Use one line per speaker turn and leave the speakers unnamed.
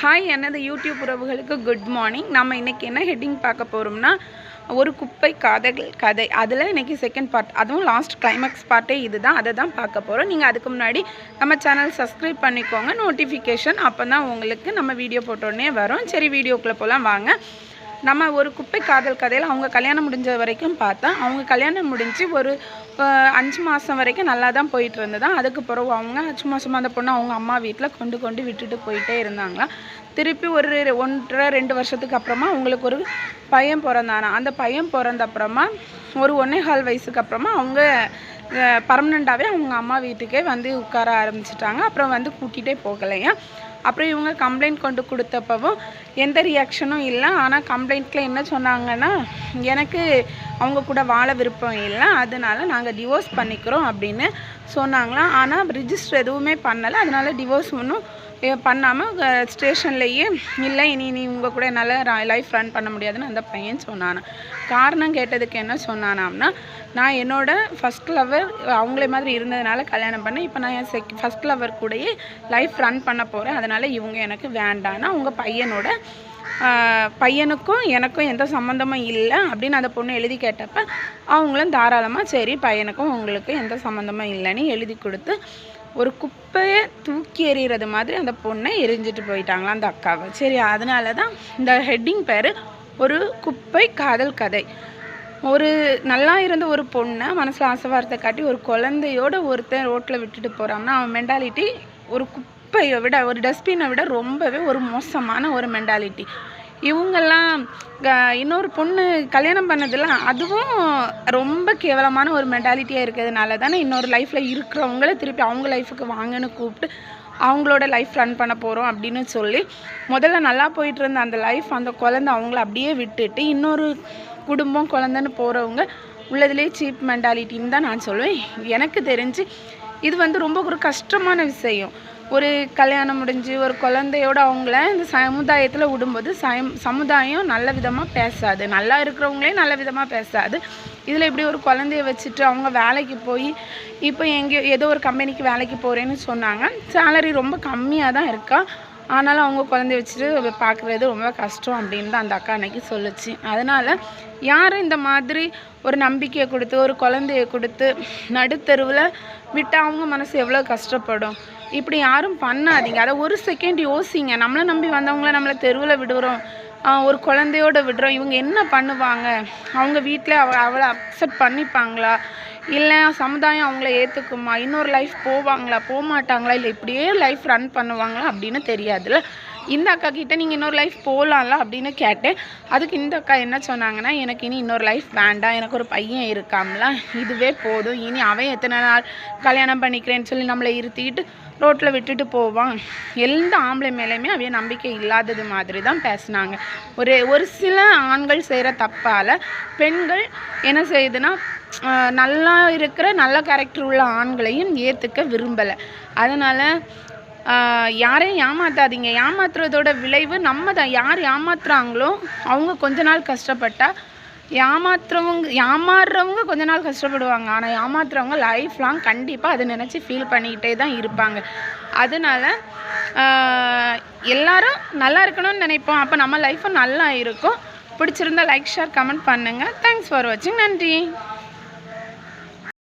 Hi எனது YouTube உறவுகளுக்கு good morning. நம்ம இன்றைக்கி என்ன ஹெட்டிங் பார்க்க போகிறோம்னா, ஒரு குப்பை காதல் கதை. அதில் இன்றைக்கி செகண்ட் பார்ட், அதுவும் லாஸ்ட் கிளைமேக்ஸ் பார்ட்டே இது தான். அதை தான் பார்க்க போகிறோம். நீங்கள் அதுக்கு முன்னாடி நம்ம சேனல் சப்ஸ்கிரைப் பண்ணிக்கோங்க, நோட்டிஃபிகேஷன் அப்போ தான் உங்களுக்கு நம்ம வீடியோ போட்டோடனே வரும். சரி, வீடியோக்குள்ளே போகலாம் வாங்க. நம்ம ஒரு குப்பை காதல் கதையில் அவங்க கல்யாணம் முடிஞ்ச வரைக்கும் பார்த்தா, அவங்க கல்யாணம் முடிஞ்சு ஒரு 5 மாதம் வரைக்கும் நல்லா தான் போயிட்டு இருந்ததான். அதுக்கு பிறகு அவங்க சும்மா அந்த பொண்ணு அவங்க அம்மா வீட்டில் கொண்டு விட்டுட்டு போயிட்டே இருந்தாங்களா. திருப்பி ஒரு 1.5-2 வருஷத்துக்கு அப்புறமா அவங்களுக்கு ஒரு பையன் பிறந்தானா. அந்த பையன் பிறந்த அப்புறமா ஒரு 1.25 வயசுக்கு அப்புறமா அவங்க பர்மனெண்ட்டாகவே அவங்க அம்மா வீட்டுக்கே வந்து உட்கார ஆரம்பிச்சிட்டாங்க. அப்புறம் வந்து கூட்டிகிட்டே போகலையா. அப்புறம் இவங்க கம்ப்ளைண்ட் கொண்டு கொடுத்தப்பவும் எந்த ரியாக்ஷனும் இல்லை. ஆனால் கம்ப்ளைண்ட்டில் என்ன சொன்னாங்கன்னா, எனக்கு அவங்க கூட வாழ விருப்பம் இல்லை, அதனால நாங்கள் டிவோர்ஸ் பண்ணிக்கிறோம் அப்படின்னு சொன்னாங்களாம். ஆனால் ரிஜிஸ்டர் எதுவுமே பண்ணலை. அதனால் டிவோர்ஸ் ஒன்றும் பண்ணாமல் ஸ்டேஷன்லேயே இல்லை, நீ உங்கள் கூட என்னால் லைஃப் ரன் பண்ண முடியாதுன்னு அந்த பையன் சொன்னானா. காரணம் கேட்டதுக்கு என்ன சொன்னானாம்னா, நான் என்னோடய ஃபஸ்ட் லவர் அவங்களே மாதிரி இருந்ததுனால கல்யாணம் பண்ணேன். இப்போ நான் என் ஃபஸ்ட் லவர் கூடயே லைஃப் ரன் பண்ண போகிறேன், அதனால் இவங்க எனக்கு வேண்டான்னா உங்கள் பையனுக்கும் எனக்கும் எந்த சம்மந்தமும் இல்லை அப்படின்னு அந்த பொண்ணு எழுதி கேட்டப்ப அவங்களும் தாராளமாக சரி, பையனுக்கும் உங்களுக்கு எந்த சம்மந்தமும் இல்லைன்னு எழுதி கொடுத்து ஒரு குப்பையை தூக்கி எறிகிறது மாதிரி அந்த பொண்ணை எரிஞ்சிட்டு போயிட்டாங்களாம் அந்த அக்காவை. சரி, அதனால தான் இந்த ஹெட்டிங் பேர் ஒரு குப்பை காதல் கதை. ஒரு நல்லா இருந்த ஒரு பொண்ணை மனசில் ஆசைவார்த்தை காட்டி ஒரு குழந்தையோட ஒருத்தன் ரோட்டில் விட்டுட்டு போகிறான்னா அவன் மென்டாலிட்டி ஒரு குப்பையை விட, ஒரு டஸ்ட்பினை விட ரொம்பவே ஒரு மோசமான ஒரு மென்டாலிட்டி. இவங்கெல்லாம் இன்னொரு பொண்ணு கல்யாணம் பண்ணதில்ல, அதுவும் ரொம்ப கேவலமான ஒரு மென்டாலிட்டியாக இருக்கிறதுனால தானே இன்னொரு லைஃப்பில் இருக்கிறவங்கள திருப்பி அவங்க லைஃபுக்கு வாங்கன்னு கூப்பிட்டு அவங்களோட லைஃப் ரன் பண்ண போகிறோம் அப்படின்னு சொல்லி முதல்ல நல்லா போயிட்டு இருந்த அந்த லைஃப், அந்த குழந்தை அவங்கள அப்படியே விட்டுட்டு இன்னொரு குடும்பம் குழந்தைன்னு போகிறவங்க உள்ளதுலேயே சீப் மென்டாலிட்டின்னு தான் நான் சொல்லுவேன். எனக்கு தெரிஞ்சு இது வந்து ரொம்ப ஒரு கஷ்டமான விஷயம். ஒரு கல்யாணம் முடிஞ்சு ஒரு குழந்தையோடு அவங்கள இந்த சமுதாயத்தில் விடும்போது சமுதாயம் நல்ல விதமாக பேசாது, நல்லா இருக்கிறவங்களே நல்ல விதமாக பேசாது. இதில் இப்படி ஒரு குழந்தைய வச்சுட்டு அவங்க வேலைக்கு போய் இப்போ எங்கேயோ ஏதோ ஒரு கம்பெனிக்கு வேலைக்கு போகிறேன்னு சொன்னாங்க. சேலரி ரொம்ப கம்மியாக தான் இருக்கா, ஆனாலும் அவங்க குழந்தைய வச்சுட்டு பார்க்குறது ரொம்ப கஷ்டம் அப்படின்னு தான் அந்த அக்கா அன்னைக்கு சொல்லுச்சு. அதனால் யாரும் இந்த மாதிரி ஒரு நம்பிக்கையை கொடுத்து ஒரு குழந்தைய கொடுத்து நடுத்தருவில் விட்டால் அவங்க மனசு எவ்வளோ கஷ்டப்படும். இப்படி யாரும் பண்ணாதீங்க. அதை ஒரு செகண்ட் யோசிங்க. நம்மளை நம்பி வந்தவங்கள நம்மளை தெருவில் விடுறோம், ஒரு குழந்தையோடு விடுறோம், இவங்க என்ன பண்ணுவாங்க, அவங்க வீட்டில் அவளை அக்செப்ட் பண்ணிப்பாங்களா, இல்லை சமுதாயம் அவங்கள ஏற்றுக்குமா, இன்னொரு லைஃப் போவாங்களா போக மாட்டாங்களா, இல்லை இப்படியே லைஃப் ரன் பண்ணுவாங்களா அப்படின்னு தெரியாதுல்ல. இந்த அக்கா கிட்டே நீங்கள் இன்னொரு லைஃப் போகலாம்ல அப்படின்னு கேட்டேன். அதுக்கு இந்த அக்கா என்ன சொன்னாங்கன்னா, எனக்கு இனி இன்னொரு லைஃப் வேண்டாம், எனக்கு ஒரு பையன் இருக்காம்ல, இதுவே போதும், இனி அவன் எத்தனை நாள் கல்யாணம் பண்ணிக்கிறேன்னு சொல்லி நம்மளை இருத்திக்கிட்டு ரோட்டில் விட்டுட்டு போவான், எந்த ஆம்பளை மேலேயுமே அவைய நம்பிக்கை இல்லாதது மாதிரி தான் பேசினாங்க. ஒரு சில ஆண்கள் செய்கிற தப்பால் பெண்கள் என்ன செய்யுதுன்னா, நல்லா இருக்கிற நல்ல கேரக்டர் உள்ள ஆண்களையும் ஏற்றுக்க விரும்பலை. அதனால் யாரையும் ஏமாற்றாதீங்க. ஏமாத்துறதோட விளைவு நம்ம தான். யார் ஏமாத்துறாங்களோ அவங்க கொஞ்ச நாள் கஷ்டப்பட்டால், ஏமாறுறவங்க கொஞ்ச நாள் கஷ்டப்படுவாங்க. ஆனால் ஏமாத்துறவங்க லைஃப் லாங் கண்டிப்பாக அதை நினச்சி ஃபீல் பண்ணிக்கிட்டே தான் இருப்பாங்க. அதனால் எல்லாரும் நல்லா இருக்கணும்னு நினைப்போம், அப்போ நம்ம லைஃப்பும் நல்லா இருக்கும். பிடிச்சிருந்தா லைக், ஷேர், கமெண்ட் பண்ணுங்கள். தேங்க்ஸ் ஃபார் வாட்சிங். நன்றி.